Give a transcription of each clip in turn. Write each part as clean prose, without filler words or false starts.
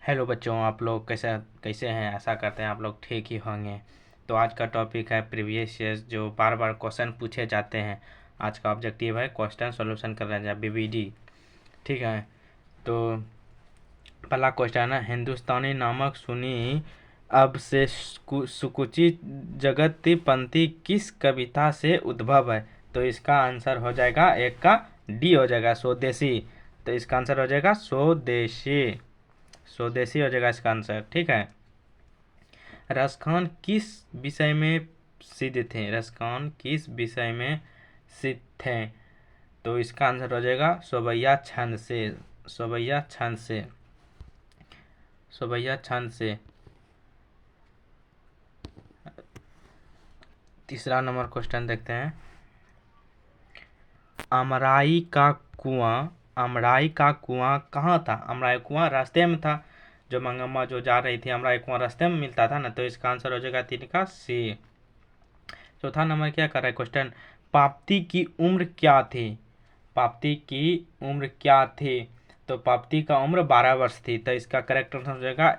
Hello बच्चों, आप लोग कैसे कैसे हैं। आशा करते हैं आप लोग ठीक ही होंगे। तो आज का टॉपिक है प्रीवियस ईयर जो बार बार क्वेश्चन पूछे जाते हैं। आज का ऑब्जेक्टिव है क्वेश्चन सॉल्यूशन करना जाए बीबीडी। ठीक है। तो पहला क्वेश्चन है, हिंदुस्तानी नामक सुनी अब से सुकुची जगत पंथी किस कविता से उद्भव है। तो इसका आंसर हो जाएगा एक का डी हो जाएगा स्वदेशी। तो इसका आंसर हो जाएगा स्वदेशी। स्वदेशी हो जाएगा इसका आंसर। ठीक है। रसखान किस विषय में सिद्ध थे। रसखान किस विषय में सिद्ध थे। तो इसका आंसर हो जाएगा सोबैया छंद से। सोबैया छंद से। सोबैया छंद से। तीसरा नंबर क्वेश्चन देखते हैं। अमराई का कुआं। अमराई का कुआं कहाँ था। अमराई कुआं रास्ते में था। जो मंगम्मा जो जा रही थी अमराई कुआं रास्ते में मिलता था ना। तो इसका आंसर हो जाएगा 3 का सी। चौथा नंबर क्या कर रहा है क्वेश्चन। पाप्ती की उम्र क्या थी। पाप्ती की उम्र क्या थी। तो पाप्ती का उम्र 12 वर्ष थी। तो इसका करेक्ट आंसर हो जाएगा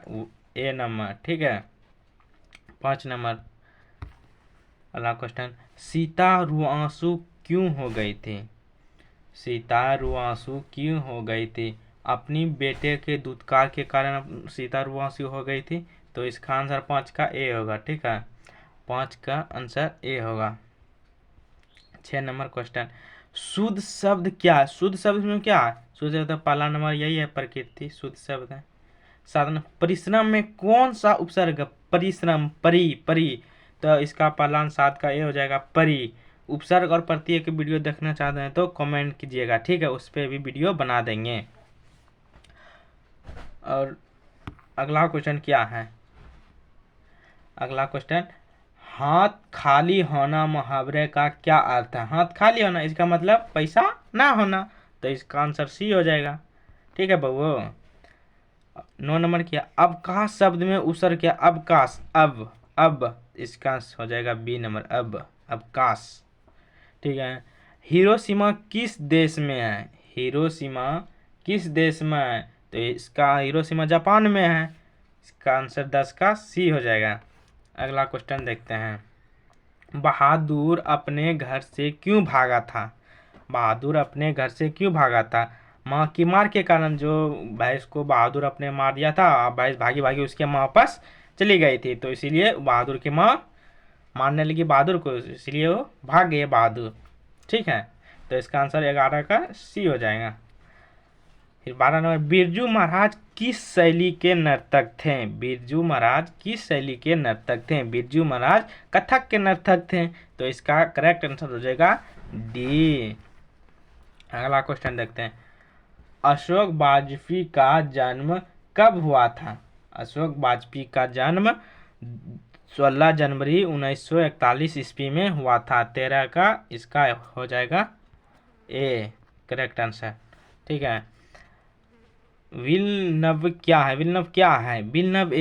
ए नंबर। ठीक है। 5 नंबर अगला क्वेश्चन। सीता रुआंसू क्यों हो गई थी। सीता रुआंसू क्यों हो गई थी। अपनी बेटे के दुत्कार के कारण सीता रुआंसू हो गई थी। तो इसका आंसर 5 का ए होगा। ठीक है। 5 का आंसर ए होगा। 6 नंबर क्वेश्चन। शुद्ध शब्द क्या है। शुद्ध शब्द में क्या है। शुद्ध शब्द पहला नंबर यही है प्रकृति शुद्ध शब्द है। 7 नंबर परिश्रम में कौन सा उपसर्ग। परिश्रम परी परी। तो इसका पहला 7 का ए हो जाएगा परी। उपसर्ग और प्रत्यय की वीडियो देखना चाहते हैं तो कमेंट कीजिएगा। ठीक है। उस पर भी वीडियो बना देंगे। और अगला क्वेश्चन क्या है। अगला क्वेश्चन। हाथ खाली होना मुहावरे का क्या अर्थ है। हाथ खाली होना इसका मतलब पैसा ना होना। तो इसका आंसर सी हो जाएगा। ठीक है बबू। 9 नंबर किया अवकाश शब्द में उपसर्ग क्या। अवकाश अब इसका हो जाएगा बी नंबर अब अवकाश। ठीक है। हिरोशिमा किस देश में है। हिरोशिमा किस देश में है। तो इसका हिरोशिमा जापान में है। इसका आंसर 10 का सी हो जाएगा। अगला क्वेश्चन देखते हैं। बहादुर अपने घर से क्यों भागा था। बहादुर अपने घर से क्यों भागा था। माँ की मार के कारण जो भैंस को बहादुर अपने मार दिया था। भैंस भागी भागी उसके माँ पास चली गई थी। तो इसीलिए बहादुर की माँ मारने लगी बहादुर को। इसलिए वो भाग गए बहादुर। ठीक है। तो इसका आंसर 11 का सी हो जाएगा। फिर 12 नंबर बिरजू महाराज किस शैली के नर्तक थे। बिरजू महाराज किस शैली के नर्तक थे। बिरजू महाराज कथक के नर्तक थे। तो इसका करेक्ट आंसर हो जाएगा डी। अगला क्वेश्चन देखते हैं। अशोक वाजपेयी का जन्म कब हुआ था। अशोक वाजपेयी का जन्म 16 जनवरी 1941 ईस्वी में हुआ था। 13 का इसका हो जाएगा ए करेक्ट आंसर। ठीक है। विलनव क्या है। विलनव क्या है। विलनव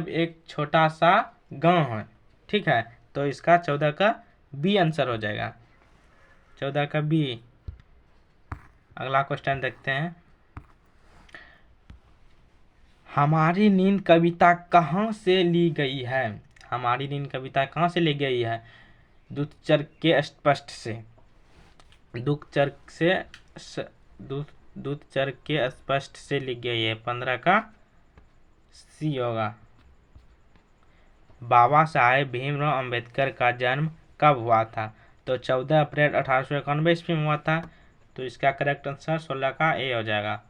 एक छोटा सा गांव है। ठीक है। तो इसका 14 का बी आंसर हो जाएगा। 14 का बी। अगला क्वेश्चन देखते हैं। हमारी नींद कविता कहाँ से ली गई है। हमारी नींद कविता कहाँ से ली गई है। दूतचर के स्पष्ट से। दूतचर से दूतचर के स्पष्ट से ली गई है। 15 का सी होगा। बाबा साहेब भीमराव अंबेडकर का जन्म कब हुआ था। तो 14 अप्रैल 1891 ईस्वी में हुआ था। तो इसका करेक्ट आंसर 16 का ए हो जाएगा।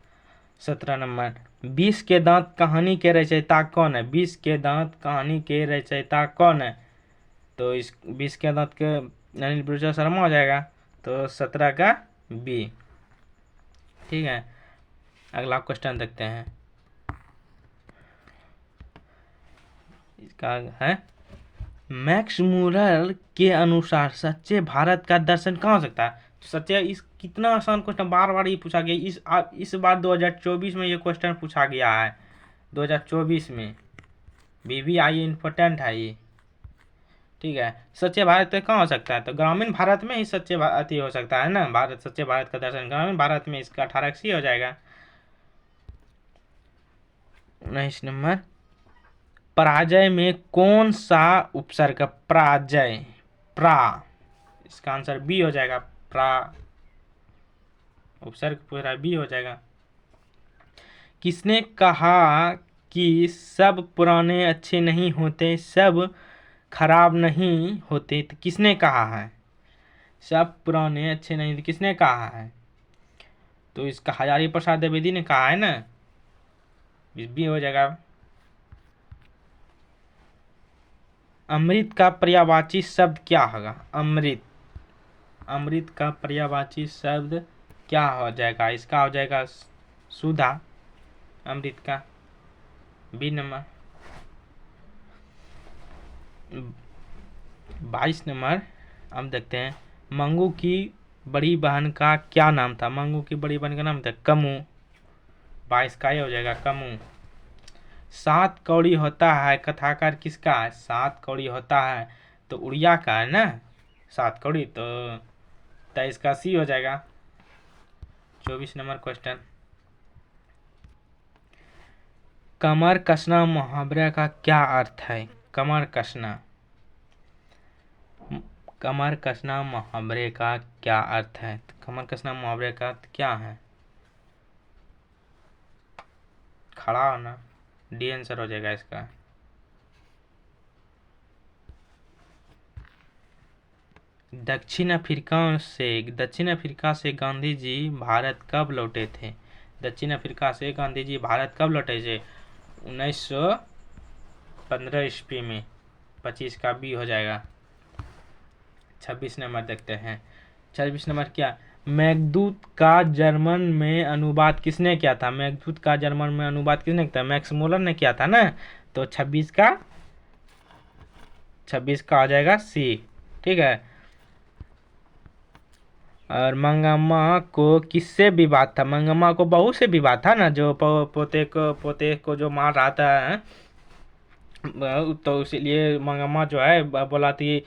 17 नंबर 20 के दांत कहानी के रचयिता कौन है। 20 के दांत कहानी के रचयिता कौन है। तो इस 20 के दांत के अनिल ब्रिजा शर्मा हो जाएगा। तो 17 का बी। ठीक है। अगला क्वेश्चन देखते हैं। इसका है मैक्स मूलर के अनुसार सच्चे भारत का दर्शन कहाँ हो सकता है। तो सच्चे इस कितना आसान क्वेश्चन बार बार ये पूछा गया। इस बार 2024 में ये क्वेश्चन पूछा गया है। 2024 में BBI इम्पोर्टेंट है ये। ठीक है। सच्चे भारत का कहाँ हो सकता है। तो ग्रामीण भारत में ही सच्चे अति हो सकता है ना। भारत सच्चे भारत का दर्शन ग्रामीण भारत में। इसका 18 सी हो जाएगा। 19 नंबर, पराजय में कौन सा उपसर्ग? पराजय, प्रा, इसका आंसर बी हो जाएगा। प्रा उपसर्ग पूरा बी हो जाएगा। किसने कहा कि सब पुराने अच्छे नहीं होते, सब खराब नहीं होते? तो किसने कहा है सब पुराने अच्छे नहीं होते? किसने कहा है? तो इसका हजारी प्रसाद द्विवेदी ने कहा है ना, भी हो जाएगा। अमृत का पर्यायवाची शब्द क्या होगा? अमृत, अमृत का पर्यायवाची शब्द क्या हो जाएगा? इसका हो जाएगा सुधा, अमृत का, बी नंबर। 22 नंबर, अब देखते हैं, मंगू की बड़ी बहन का क्या नाम था? मंगू की बड़ी बहन का नाम था कमू, 22 का ये हो जाएगा कमू। 7 कौड़ी होता है कथाकार किसका है? 7 कौड़ी होता है तो उड़िया का है ना, 7 कौड़ी, तो 23 का सी हो जाएगा। 24 नंबर क्वेश्चन, कमर कसना मुहावरे का क्या अर्थ है? कमर कसना, कमर कसना मुहावरे का क्या अर्थ है? तो कमर कसना मुहावरे का अर्थ क्या है? खड़ा होना, डी आंसर हो जाएगा इसका। दक्षिण अफ्रीका से गांधी जी भारत कब लौटे थे? दक्षिण अफ्रीका से गांधी जी भारत कब लौटे थे? 1915 ईस्वी में, 25 का बी हो जाएगा। 26 नंबर देखते हैं, 26 नंबर क्या, मेघदूत का जर्मन में अनुवाद किसने किया था? मेघदूत का जर्मन में अनुवाद किसने किया था? मैक्स मूलर ने किया था ना, तो 26 का आ जाएगा सी, ठीक है। और मंगम्मा को किससे विवाद था? मंगम्मा को बहू से विवाद था ना, जो पोते को जो मार रहा था, तो इसीलिए मंगम्मा जो है बोला थी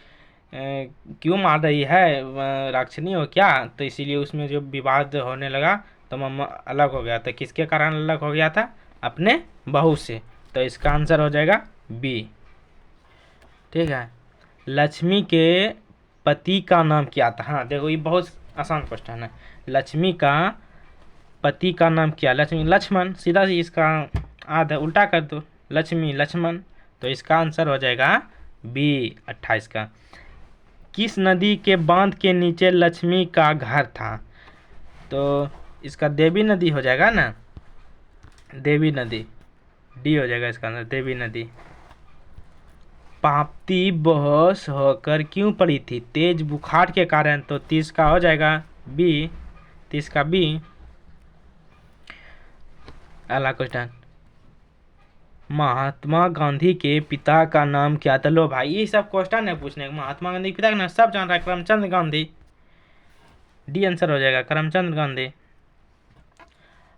क्यों मार रही है, राक्षनी हो क्या? तो इसीलिए उसमें जो विवाद होने लगा तो मम्मा अलग हो गया था। किसके कारण अलग हो गया था? अपने बहू से, तो इसका आंसर हो जाएगा बी, ठीक है। लक्ष्मी के पति का नाम क्या था? हाँ देखो, ये बहुत आसान क्वेश्चन है। लक्ष्मी का पति का नाम क्या? लक्ष्मण, सीधा सी इसका आधा उल्टा कर दो, लक्ष्मी लक्ष्मण, तो इसका आंसर हो जाएगा बी, 28 का। किस नदी के बांध के नीचे लक्ष्मी का घर था? तो इसका देवी नदी हो जाएगा ना, देवी नदी, डी हो जाएगा इसका आंसर, देवी नदी। पाप्ती बेहोश होकर क्यों पड़ी थी? तेज बुखार के कारण, तो 30 का हो जाएगा बी, 30 का बी। अगला क्वेश्चन, महात्मा गांधी के पिता का नाम क्या था? लो भाई, ये सब क्वेश्चन है पूछने का। महात्मा गांधी के पिता का नाम सब जान रहा है, करमचंद गांधी, डी आंसर हो जाएगा, करमचंद गांधी।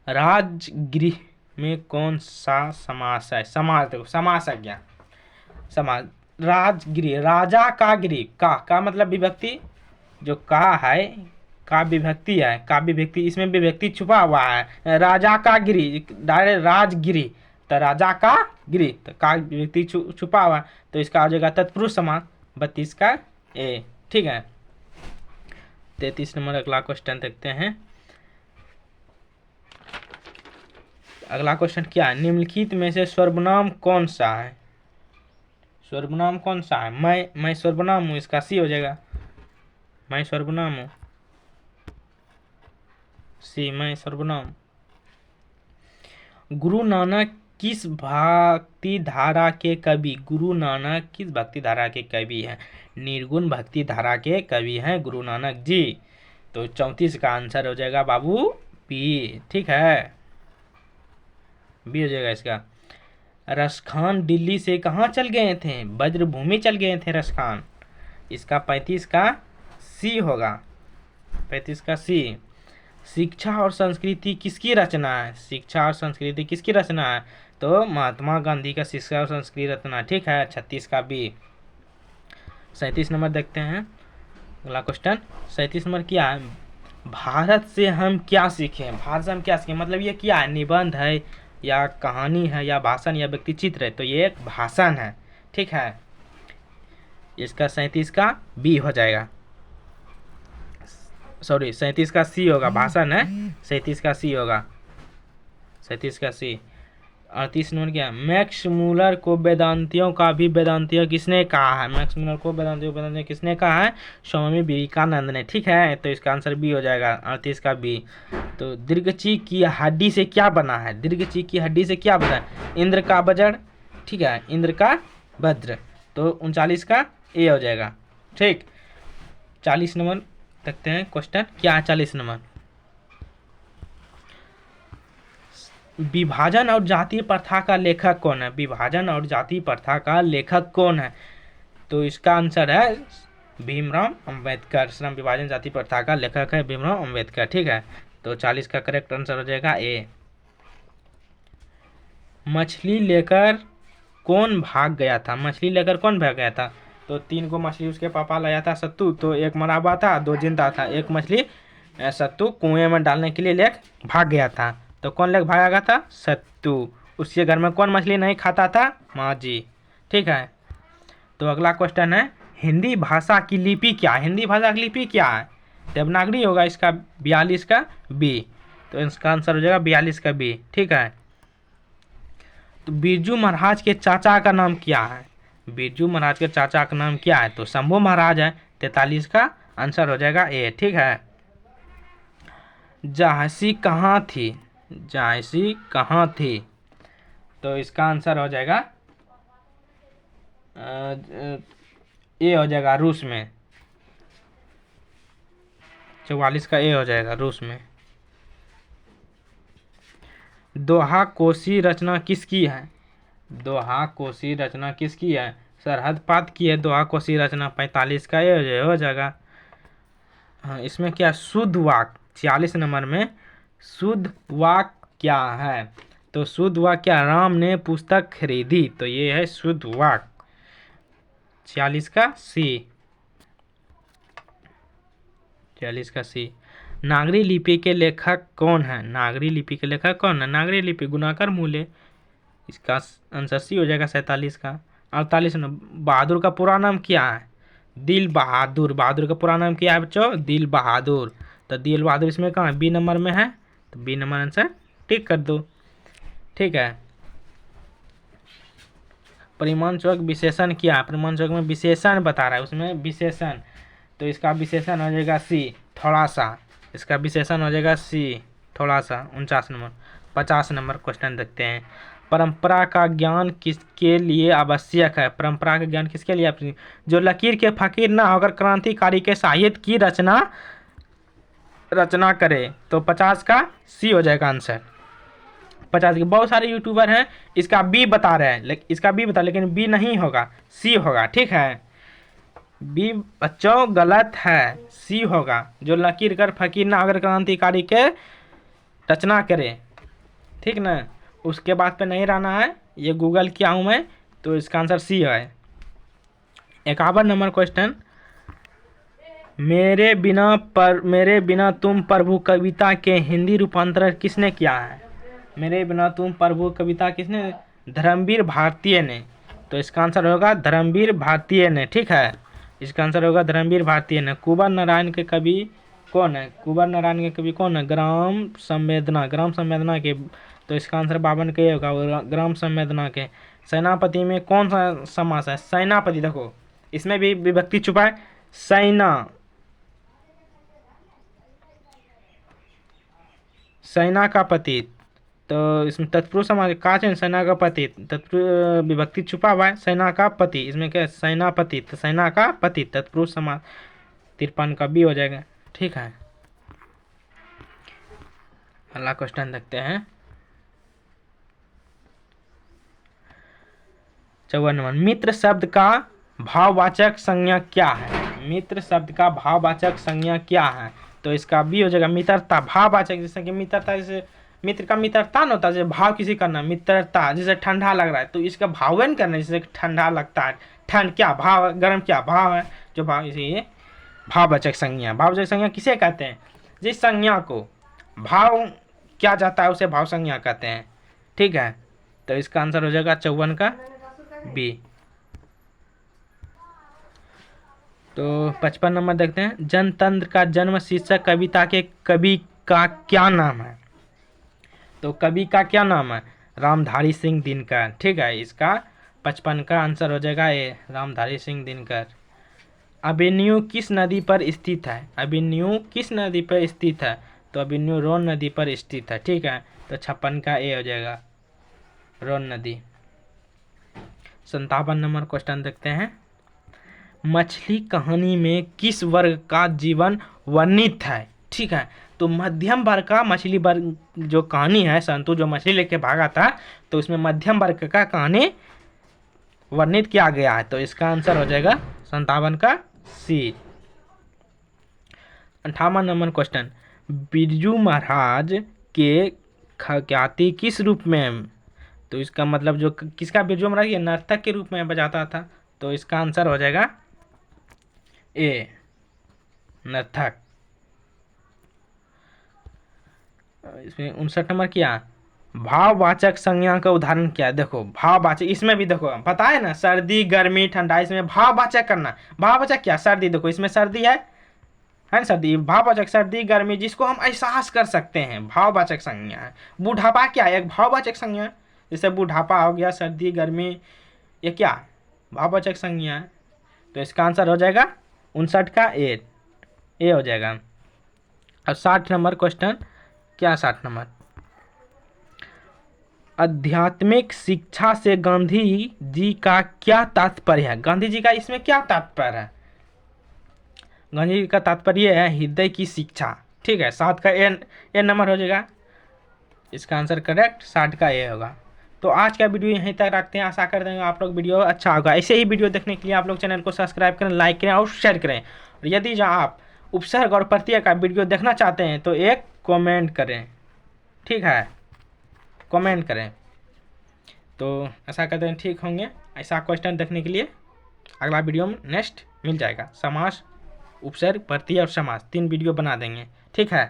राजगृह में कौन सा समास है? समास देखो, समास है क्या? समास, राजगृह, राजा का गृह, का मतलब विभक्ति, जो का है का विभक्ति है, का विभक्ति, इसमें विभक्ति छुपा हुआ है। राजा का गृह, डायरेक्ट राजगृह, तो राजा का गृह, तो का विभक्ति छुपा हुआ, तो इसका आ जाएगा तत्पुरुष समास, 32 का ए, ठीक है। 33 नंबर अगला क्वेश्चन देखते हैं। अगला क्वेश्चन क्या है? निम्नलिखित में से सर्वनाम कौन सा है? सर्वनाम कौन सा है? मैं सर्वनाम हूँ, इसका सी हो जाएगा, मैं सर्वनाम हूँ, सी, मैं सर्वनाम। गुरु नानक किस भक्ति धारा के कवि? गुरु नानक किस भक्ति धारा के कवि हैं? निर्गुण भक्ति धारा के कवि हैं गुरु नानक जी, तो 34 का आंसर हो जाएगा बाबू बी, ठीक है, बी हो जाएगा इसका। रसखान दिल्ली से कहाँ चल गए थे? वज्रभूमि चल गए थे रसखान, इसका 35 का सी होगा, 35 का सी। शिक्षा और संस्कृति किसकी रचना है? शिक्षा और संस्कृति किसकी रचना है? तो महात्मा गांधी का शिक्षा और संस्कृति रचना, ठीक है, 36 का बी। 37 नंबर देखते हैं अगला क्वेश्चन। 37 नंबर क्या है? भारत से हम क्या सीखें? भारत से हम क्या सीखें मतलब ये क्या है? निबंध है, या कहानी है या भाषण या व्यक्ति चित्र है, तो ये एक भाषण है। ठीक है, इसका 37 का बी हो जाएगा, सॉरी 37 का सी होगा, भाषण है 37 का सी होगा, 37 का सी। 38 नंबर क्या, मैक्स मूलर को वेदांतियों का भी वेदांतियों किसने कहा है? मैक्स मूलर को वेदांतियों किसने कहा है? स्वामी विवेकानंद ने। ठीक है, तो इसका आंसर बी हो जाएगा, 38 का बी। तो दीर्घची की हड्डी से क्या बना है? दीर्घची की हड्डी से क्या बना है? इंद्र का वज्र। ठीक है, इंद्र का वज्र। तो 39 का ए हो जाएगा। ठीक, 40 नंबर देखते हैं क्वेश्चन क्या है। 40 नंबर, विभाजन और जाति प्रथा का लेखक कौन है? विभाजन और जाति प्रथा का लेखक कौन है? तो इसका आंसर है भीमराव अंबेडकर। श्रम विभाजन जाति प्रथा का लेखक है भीमराव अंबेडकर। ठीक है, तो 40 का करेक्ट आंसर हो जाएगा ए। मछली लेकर कौन भाग गया था? मछली लेकर कौन भाग गया था? तो 3 को मछली उसके पापा लाया था सत्तू, तो एक मरा हुआ था, 2 जिंदा था। एक मछली सत्तू कुएं में डालने के लिए लेकर भाग गया था, तो कौन लेकर भागा था? सत्तू। उसके घर में कौन मछली नहीं खाता था? माँ जी। ठीक है, तो अगला क्वेश्चन है, हिंदी भाषा की लिपि क्या है? हिंदी भाषा की लिपि क्या है? देवनागरी होगा इसका 42 का बी, तो इसका आंसर हो जाएगा 42 का बी। ठीक है, तो बिरजू महाराज के चाचा का नाम क्या है? बिरजू महाराज के चाचा का नाम क्या है? तो शंभू महाराज है। 43 का आंसर हो जाएगा ए। ठीक है, झांसी कहाँ थी? झांसी कहाँ थी? तो इसका आंसर हो जाएगा ए हो जाएगा, रूस में। 44 का ए हो जाएगा, रूस में। दोहा कोसी रचना किसकी है? दोहा कोसी रचना किसकी है? सरहद पात की है दोहा कोसी रचना। 45 का ए हो जाएगा। हाँ, इसमें क्या शुद्ध वाक? 46 नंबर में शुद्ध वाक क्या है? तो शुद्ध वाक क्या? राम ने पुस्तक खरीदी, तो ये है शुद्ध वाक। 46 का सी। 46 का सी। नागरी लिपि के लेखक कौन है? नागरी लिपि के लेखक कौन है? नागरी लिपि गुणाकर मूल्य। इसका आंसर सी हो जाएगा 47 का। 48 नंबर, बहादुर का पूरा नाम क्या है? दिल बहादुर। बहादुर का पूरा नाम क्या है बच्चों? दिल बहादुर। तो दिल बहादुर इसमें कहाँ है? बी नंबर में है, तो बी नंबर आंसर टिक कर दो। ठीक है, परिमाणचक विशेषण क्या है? परिमाणचक में विशेषण बता रहा है, उसमें विशेषण, तो इसका विशेषण हो जाएगा सी, थोड़ा सा। इसका विशेषण हो जाएगा सी, थोड़ा सा। 49 नंबर। 50 नंबर क्वेश्चन देखते हैं, परंपरा का ज्ञान किसके लिए आवश्यक है? परंपरा का ज्ञान किसके लिए आवश्यक? जो लकीर के फकीर ना होकर क्रांतिकारी के साहित्य की रचना करे, तो 50 का सी हो जाएगा आंसर। 50 के बहुत सारे यूट्यूबर हैं, इसका बी बता रहे हैं, इसका बी बता, लेकिन बी नहीं होगा, सी होगा। ठीक है, बी बच्चों गलत है, सी होगा। जो लकीर कर फकीर ना अगर क्रांतिकारी के रचना करे। ठीक ना, उसके बाद पे नहीं रहना है, ये गूगल किया हूँ मैं, तो इसका आंसर सी है। 51 नंबर क्वेश्चन, मेरे बिना तुम प्रभु कविता के हिंदी रूपांतरण किसने किया है? मेरे बिना तुम प्रभु कविता किसने? धर्मवीर भारतीय ने। तो इसका आंसर होगा धर्मवीर भारतीय ने। ठीक है, इसका आंसर होगा धर्मवीर भारतीय ने। कुंवर नारायण के कवि कौन है? कुंवर नारायण के कवि कौन है? ग्राम संवेदना के, तो इसका आंसर 52 के होगा, ग्राम संवेदना के। सेनापति में कौन सा समास है? सेनापति, देखो इसमें भी विभक्ति छुपा है, सेना का पति, तो इसमें तत्पुरुष समाज का है, सेना का पति, तत्पुरुष विभक्ति छुपा हुआ है, सेना का पति, इसमें क्या है? सेनापति, तो सेना का पति तत्पुरुष समाज। 53 का बी हो जाएगा। ठीक है, अगला क्वेश्चन देखते हैं। 54 नंबर, मित्र शब्द का भाववाचक संज्ञा क्या है? मित्र शब्द का भाववाचक संज्ञा क्या है? तो इसका बी हो जाएगा मित्रता। भाववाचक, जैसे कि मित्रता, जैसे मित्र का मित्रता न होता है, जैसे भाव किसी करना, मित्रता, जैसे ठंडा लग रहा है तो इसका भावन करना, जैसे ठंडा लगता है, ठंड क्या भाव, गर्म क्या भाव है, जो भाव, इसे भाववाचक संज्ञा। भाववाचक संज्ञा किसे कहते हैं? जिस संज्ञा को भाव क्या जाता है उसे भाव संज्ञा कहते हैं। ठीक है, तो इसका आंसर हो जाएगा 54 का बी। तो 55 नंबर देखते हैं, जनतंत्र का जन्म शीर्षक कविता के कवि का क्या नाम है? तो कवि का क्या नाम है? रामधारी सिंह दिनकर। ठीक है, इसका 55 का आंसर हो जाएगा ए, रामधारी सिंह दिनकर। अभिमन्यु किस नदी पर स्थित है? अभिमन्यु किस नदी पर स्थित है? तो अभिमन्यु रोन नदी पर स्थित है। ठीक है, तो 56 का ए हो जाएगा, रोन नदी। 57 नंबर क्वेश्चन देखते हैं, मछली कहानी में किस वर्ग का जीवन वर्णित है? ठीक है, तो मध्यम वर्ग का मछली वर्ग जो कहानी है, संतु जो मछली लेके भागा था, तो उसमें मध्यम वर्ग का कहानी वर्णित किया गया है। तो इसका आंसर हो जाएगा 57 का सी। 58 नंबर क्वेश्चन, बिरजू महाराज के ख्याति किस रूप में? तो इसका मतलब जो किसका, बिरजू महाराज ये नर्तक के रूप में बजाता था। तो इसका आंसर हो जाएगा ए, नर्तक। इसमें 59 नंबर क्या, भाववाचक संज्ञा का उदाहरण क्या है? देखो भाववाचक, इसमें भी देखो पता है ना, सर्दी गर्मी ठंडा, इसमें भाववाचक करना। भाववाचक क्या, सर्दी, देखो इसमें सर्दी है ना, सर्दी। भाववाचक सर्दी गर्मी, जिसको हम एहसास कर सकते हैं, भाववाचक संज्ञा है। बुढ़ापा क्या है, एक भाववाचक संज्ञा है। जैसे बुढ़ापा हो गया, सर्दी गर्मी, ये क्या भाववाचक संज्ञा है। तो इसका आंसर हो जाएगा 59 का ए हो जाएगा। अब 60 नंबर क्वेश्चन क्या, 60 नंबर, आध्यात्मिक शिक्षा से गांधी जी का क्या तात्पर्य है? गांधी जी का इसमें क्या तात्पर्य है? गांधी जी का तात्पर्य है हृदय की शिक्षा। ठीक है, 7 का ए नंबर हो जाएगा, इसका आंसर करेक्ट 60 का ए होगा। तो आज का वीडियो यहीं तक रखते हैं, आशा करते हैं आप लोग वीडियो अच्छा होगा। ऐसे ही वीडियो देखने के लिए आप लोग चैनल को सब्सक्राइब करें, लाइक करें और शेयर करें। और यदि जो आप उपसर्ग और प्रत्यय का वीडियो देखना चाहते हैं तो एक कमेंट करें। ठीक है, कमेंट करें। तो ऐसा करते हैं, ठीक होंगे। ऐसा क्वेश्चन देखने के लिए अगला वीडियो में नेक्स्ट मिल जाएगा। समास, उपसर्ग, प्रत्यय और समास 3 वीडियो बना देंगे। ठीक है।